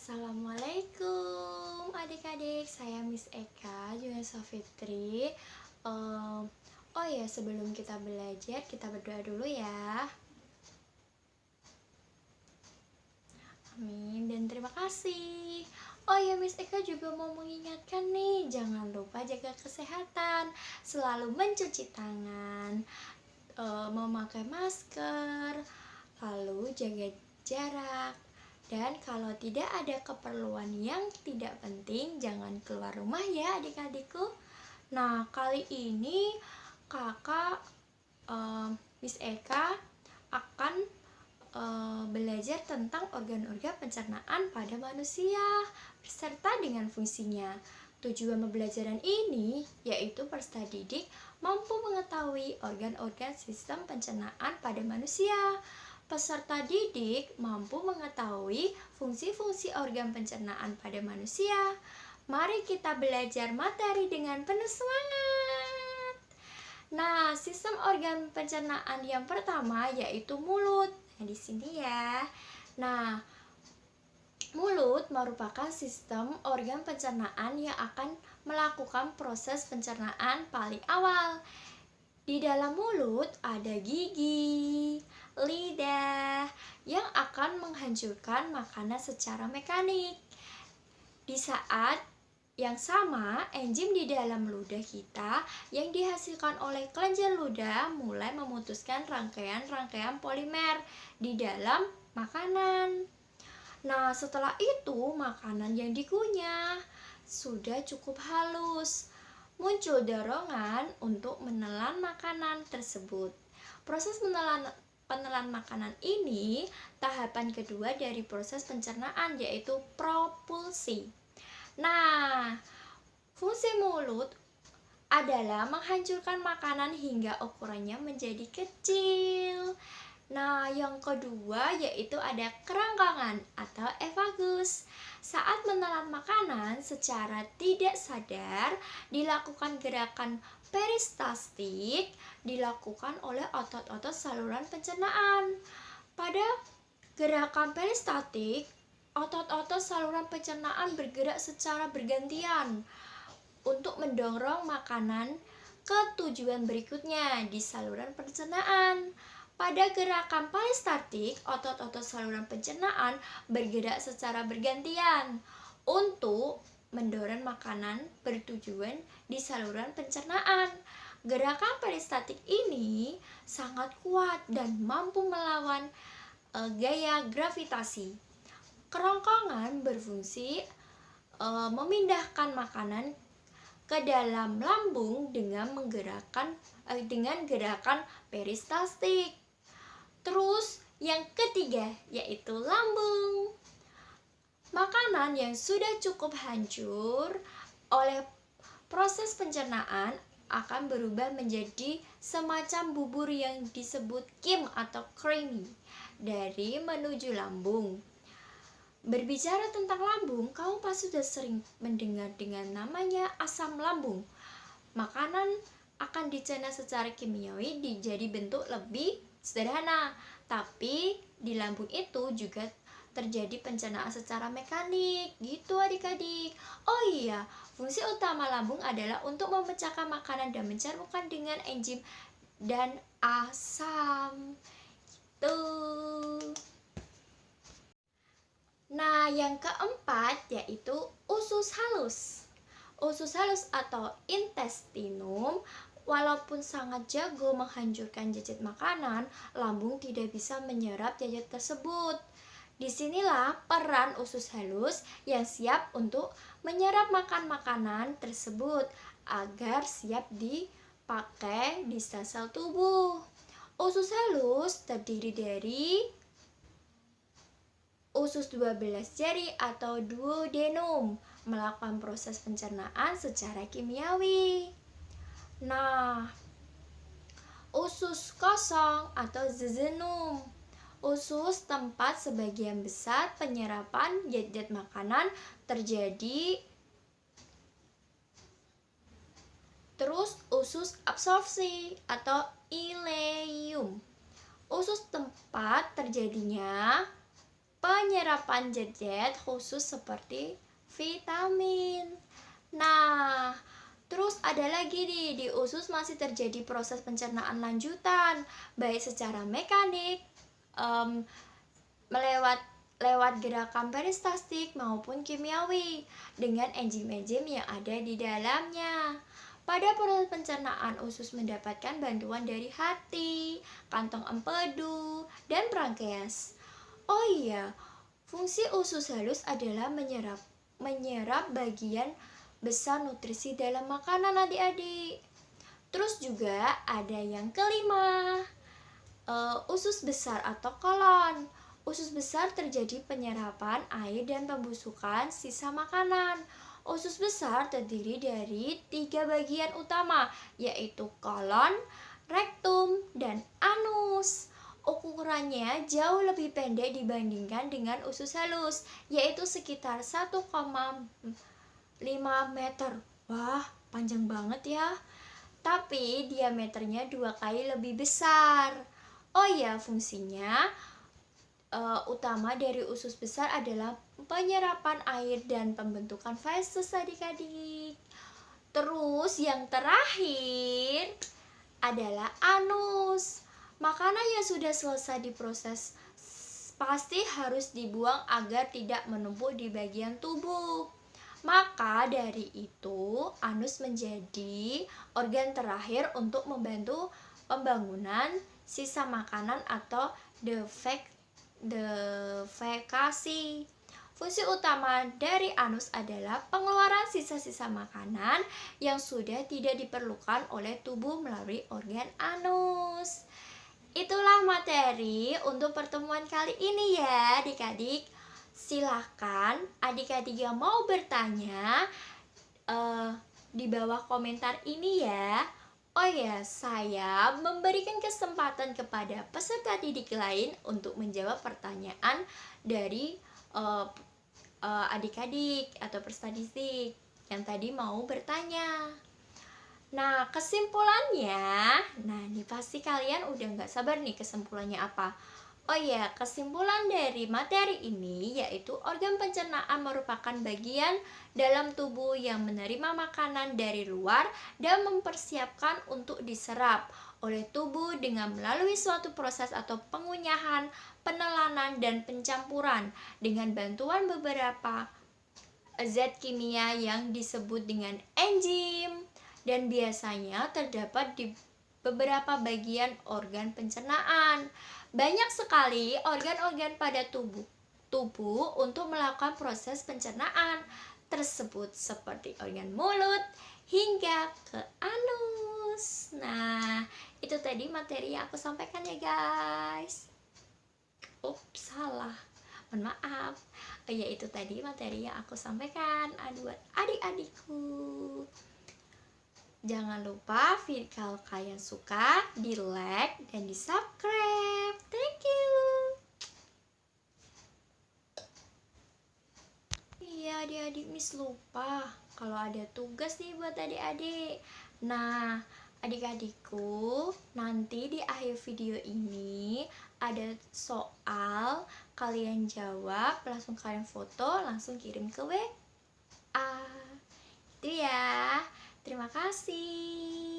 Assalamualaikum adik-adik, saya Miss Eka, juga Safitri. Oh ya, sebelum kita belajar, kita berdoa dulu ya. Amin dan terima kasih. Oh ya, Miss Eka juga mau mengingatkan nih, jangan lupa jaga kesehatan, selalu mencuci tangan, memakai masker, lalu jaga jarak. Dan kalau tidak ada keperluan yang tidak penting, jangan keluar rumah ya adik-adikku. Nah, kali ini kakak Miss Eka akan belajar tentang organ-organ pencernaan pada manusia beserta dengan fungsinya. Tujuan pembelajaran ini yaitu peserta didik mampu mengetahui organ-organ sistem pencernaan pada manusia. Peserta didik mampu mengetahui fungsi-fungsi organ pencernaan pada manusia. Mari kita belajar materi dengan penuh semangat. Nah, sistem organ pencernaan yang pertama yaitu mulut. Nah, di sini ya. Nah, mulut merupakan sistem organ pencernaan yang akan melakukan proses pencernaan paling awal. Di dalam mulut ada gigi, lidah yang akan menghancurkan makanan secara mekanik. Di saat yang sama, enzim di dalam ludah kita yang dihasilkan oleh kelenjar ludah mulai memutuskan rangkaian-rangkaian polimer di dalam makanan. Nah, setelah itu makanan yang dikunyah sudah cukup halus. Muncul dorongan untuk menelan makanan tersebut. Proses penelan makanan ini tahapan kedua dari proses pencernaan, yaitu propulsi. Nah, fungsi mulut adalah menghancurkan makanan hingga ukurannya menjadi kecil. Nah, yang kedua yaitu ada kerongkongan atau efagus. Saat menelan makanan secara tidak sadar, dilakukan gerakan peristaltik dilakukan oleh otot-otot saluran pencernaan. Pada gerakan peristaltik, otot-otot saluran pencernaan bergerak secara bergantian untuk mendorong makanan ke tujuan berikutnya di saluran pencernaan. Pada gerakan peristaltik, otot-otot saluran pencernaan bergerak secara bergantian untuk mendorong makanan bertujuan di saluran pencernaan. Gerakan peristaltik ini sangat kuat dan mampu melawan gaya gravitasi. Kerongkongan berfungsi memindahkan makanan ke dalam lambung dengan gerakan peristaltik. Terus yang ketiga yaitu lambung. Makanan yang sudah cukup hancur oleh proses pencernaan akan berubah menjadi semacam bubur yang disebut kim atau creamy dari menuju lambung. Berbicara tentang lambung, kamu pasti sudah sering mendengar dengan namanya asam lambung. Makanan akan dicerna secara kimiawi jadi bentuk lebih sederhana, tapi di lambung itu juga terjadi pencernaan secara mekanik, gitu adik-adik. Oh iya, fungsi utama lambung adalah untuk memecahkan makanan dan mencampurkan dengan enzim dan asam. Gitu. Nah, yang keempat yaitu usus halus. Usus halus atau intestinum, walaupun sangat jago menghancurkan jajet makanan, lambung tidak bisa menyerap jajet tersebut. Disinilah peran usus halus yang siap untuk menyerap makanan tersebut agar siap dipakai di sel-sel tubuh. Usus halus terdiri dari usus 12 jari atau duodenum melakukan proses pencernaan secara kimiawi. Nah, usus kosong atau jejunum, usus tempat sebagian besar penyerapan zat-zat makanan terjadi. Terus usus absorpsi atau ileum, usus tempat terjadinya penyerapan zat khusus seperti vitamin. Nah, terus ada lagi nih, di usus masih terjadi proses pencernaan lanjutan, baik secara mekanik, lewat gerakan peristaltik maupun kimiawi dengan enzim-enzim yang ada di dalamnya. Pada proses pencernaan, usus mendapatkan bantuan dari hati, kantong empedu, dan pankreas. Oh iya, fungsi usus halus adalah menyerap bagian besar nutrisi dalam makanan adik-adik. Terus juga ada yang kelima, usus besar atau kolon. Usus besar terjadi penyerapan air dan pembusukan sisa makanan. Usus besar terdiri dari 3 bagian utama, yaitu kolon, rektum, dan anus. Ukurannya jauh lebih pendek dibandingkan dengan usus halus, yaitu sekitar 1,5 meter. Wah, panjang banget ya. Tapi diameternya 2 kali lebih besar. Oh ya, fungsinya utama dari usus besar adalah penyerapan air dan pembentukan feses adik-adik. Terus yang terakhir adalah anus. Makanan yang sudah selesai diproses pasti harus dibuang agar tidak menumpuk di bagian tubuh. Maka dari itu, anus menjadi organ terakhir untuk membantu pembangunan sisa makanan atau defekasi. Fungsi utama dari anus adalah pengeluaran sisa-sisa makanan yang sudah tidak diperlukan oleh tubuh melalui organ anus. Itulah materi untuk pertemuan kali ini ya adik-adik. Silahkan adik-adik yang mau bertanya di bawah komentar ini ya. Oh ya, saya memberikan kesempatan kepada peserta didik lain untuk menjawab pertanyaan dari adik-adik atau peserta didik yang tadi mau bertanya. Nah, kesimpulannya, ini pasti kalian udah gak sabar nih kesimpulannya apa. Oh ya, kesimpulan dari materi ini yaitu organ pencernaan merupakan bagian dalam tubuh yang menerima makanan dari luar dan mempersiapkan untuk diserap oleh tubuh dengan melalui suatu proses atau pengunyahan, penelanan, dan pencampuran dengan bantuan beberapa zat kimia yang disebut dengan enzim dan biasanya terdapat di beberapa bagian organ pencernaan. Banyak sekali organ-organ pada tubuh untuk melakukan proses pencernaan tersebut seperti organ mulut hingga ke anus. Nah, itu tadi materi yang aku sampaikan ya guys. Salah. Mohon maaf. Oh ya, itu tadi materi yang aku sampaikan buat adik-adikku. Jangan lupa kalau kalian suka, di like dan di subscribe. Thank you. Iya adik-adik, Miss lupa kalau ada tugas nih buat adik-adik. Nah, adik-adikku, nanti di akhir video ini ada soal, kalian jawab, langsung kalian foto, langsung kirim ke WA. Itu ya. Terima kasih.